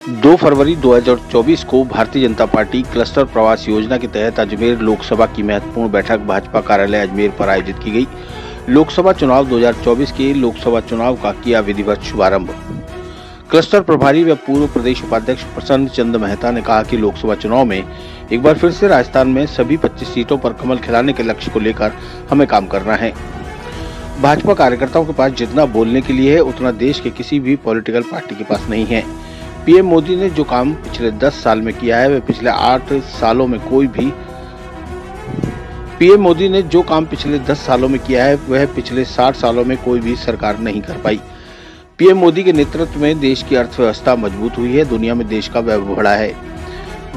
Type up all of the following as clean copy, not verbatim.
2 फरवरी 2024 को Bharatiya Janata party cluster प्रवास योजना के तहत अजमेर लोकसभा की महत्वपूर्ण बैठक भाजपा कार्यालय अजमेर पर आयोजित की गई। लोकसभा चुनाव 2024 के लोकसभा चुनाव का किया विधिवत शुभारंभ। क्लस्टर प्रभारी व पूर्व प्रदेश उपाध्यक्ष प्रसन्न चंद मेहता ने कहा कि लोकसभा चुनाव में एक बार फिर से राजस्थान में सभी 25 सीटों पर कमल खिलाने के लक्ष्य को लेकर हमें काम करना है। भाजपा कार्यकर्ताओं के पास जितना बोलने के लिए है उतना देश के किसी भी पॉलिटिकल पार्टी के पास नहीं है। पीएम मोदी ने जो काम पिछले 10 साल में किया है वह पिछले 8 सालों में कोई भी पीएम मोदी ने जो काम पिछले 10 सालों में किया है वह पिछले 60 सालों में कोई भी सरकार नहीं कर पाई। पीएम मोदी के नेतृत्व में देश की अर्थव्यवस्था मजबूत हुई है, दुनिया में देश का वैभव बढ़ा है।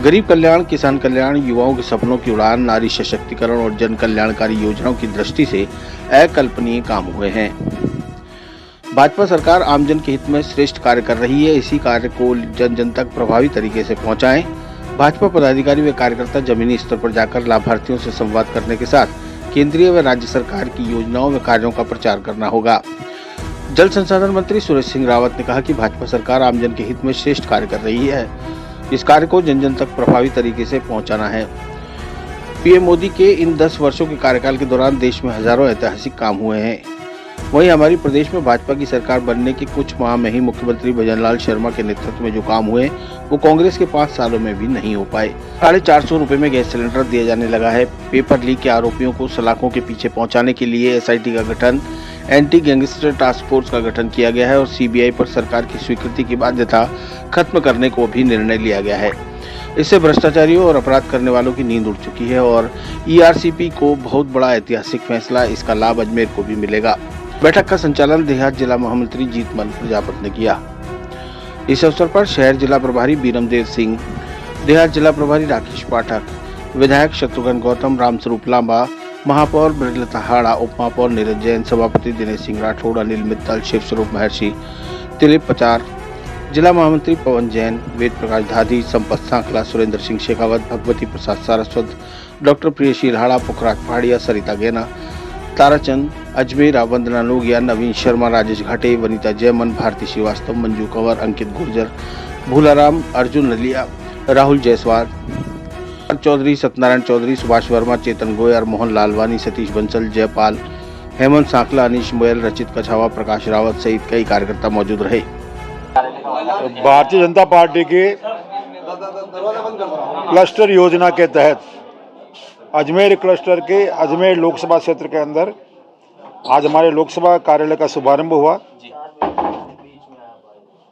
गरीब कल्याण, किसान कल्याण, युवाओं के सपनों की उड़ान, नारी सशक्तिकरण और जन कल्याणकारी योजनाओं की दृष्टि से अकल्पनीय काम हुए हैं। भाजपा सरकार आमजन के हित में श्रेष्ठ कार्य कर रही है। इसी कार्य को जन जन तक प्रभावी तरीके से पहुंचाएं। भाजपा पदाधिकारी व कार्यकर्ता जमीनी स्तर पर जाकर लाभार्थियों से संवाद करने के साथ केंद्रीय व राज्य सरकार की योजनाओं व कार्यों का प्रचार करना होगा। जल संसाधन मंत्री सुरेश सिंह रावत ने कहा कि भाजपा सरकार आमजन के हित में श्रेष्ठ कार्य कर रही है। इस कार्य को जन जन तक प्रभावी तरीके से पहुंचाना है। पीएम मोदी के इन 10 वर्षों के कार्यकाल के दौरान देश में हजारों ऐतिहासिक काम हुए हैं। वहीं हमारी प्रदेश में भाजपा की सरकार बनने के कुछ माह में ही मुख्यमंत्री भजनलाल शर्मा के नेतृत्व में जो काम हुए वो कांग्रेस के 5 सालों में भी नहीं हो पाए। 450 रुपए में गैस सिलेंडर दिया जाने लगा है। पेपर लीक के आरोपियों को सलाखों के पीछे पहुंचाने के लिए एसआईटी का गठन, एंटी गैंगस्टर टास्क फोर्स का गठन किया गया है और सीबीआई पर सरकार की स्वीकृति की बाध्यता खत्म करने को भी निर्णय लिया गया है। इससे भ्रष्टाचारियों और अपराध करने वालों की नींद उड़ चुकी है और ईआरसीपी को बहुत बड़ा ऐतिहासिक फैसला, इसका लाभ अजमेर को भी मिलेगा। बैठक का संचालन देहात जिला महामंत्री जीतमल प्रजापत ने किया। इस अवसर पर शहर जिला प्रभारी बीरमदेव सिंह, देहात जिला प्रभारी राकेश पाठक, विधायक शत्रुघ्न गौतम, रामस्वरूप लांबा, महापौर ब्रजलता हाड़ा, उप महापौर नीरज जैन, सभापति दिनेश सिंह राठौड़, अनिल मित्तल, शिव स्वरूप महर्षि, दिलीप पचार, जिला महामंत्री पवन जैन, वेद प्रकाश धाधी, संपत सांखला, सुरेंद्र सिंह शेखावत, भगवती प्रसाद सारस्वत, डॉक्टर प्रियशील हाड़ा, पुखराज पहाड़िया, सरिता गैना, ताराचंद, अजमेर, वंदना नोगिया, नवीन शर्मा, राजेश घाटे, वनीता जयमन, भारती श्रीवास्तव, मंजू कंवर, अंकित गुर्जर, भूलाराम, अर्जुन नलिया, राहुल जायसवाल, चौधरी, सत्यनारायण चौधरी, सुभाष वर्मा, चेतन गोयर, मोहन लालवानी, सतीश बंसल, जयपाल, हेमंत सांखला, अनीश मोयल, रचित कछावा, प्रकाश रावत सहित कई कार्यकर्ता मौजूद रहे। भारतीय जनता पार्टी की क्लस्टर योजना के तहत अजमेर क्लस्टर के अजमेर लोकसभा क्षेत्र के अंदर आज हमारे लोकसभा कार्यालय का शुभारंभ हुआ।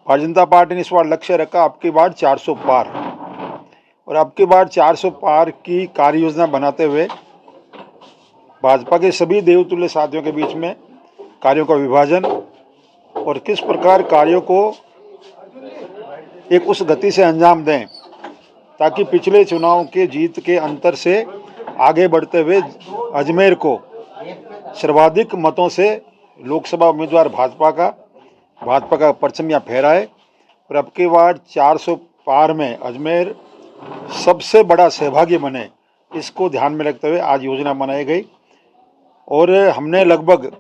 भारतीय जनता पार्टी ने इस बार लक्ष्य रखा अब की बार 400 पार, और अब की बार 400 पार की कार्य योजना बनाते हुए भाजपा के सभी देवतुल्य साथियों के बीच में कार्यों का विभाजन और किस प्रकार कार्यों को एक उस गति से अंजाम दें ताकि पिछले चुनाव के जीत के अंतर से आगे बढ़ते हुए अजमेर को सर्वाधिक मतों से लोकसभा उम्मीदवार भाजपा का परचम यहाँ फहराए और अब की बार 400 पार में अजमेर सबसे बड़ा सहभागी बने, इसको ध्यान में रखते हुए आज योजना बनाई गई। और हमने लगभग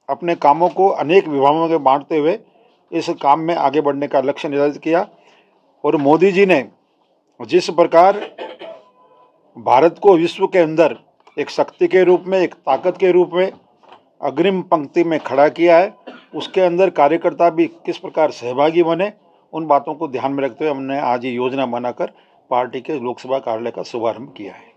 अपने कामों को अनेक विभागों में बांटते हुए इस काम में आगे बढ़ने का लक्ष्य निर्धारित किया। और मोदी जी ने जिस प्रकार भारत को विश्व के अंदर एक शक्ति के रूप में, एक ताकत के रूप में अग्रिम पंक्ति में खड़ा किया है, उसके अंदर कार्यकर्ता भी किस प्रकार सहभागी बने, उन बातों को ध्यान में रखते हुए हमने आज ये योजना बनाकर पार्टी के लोकसभा कार्यालय का शुभारंभ किया है।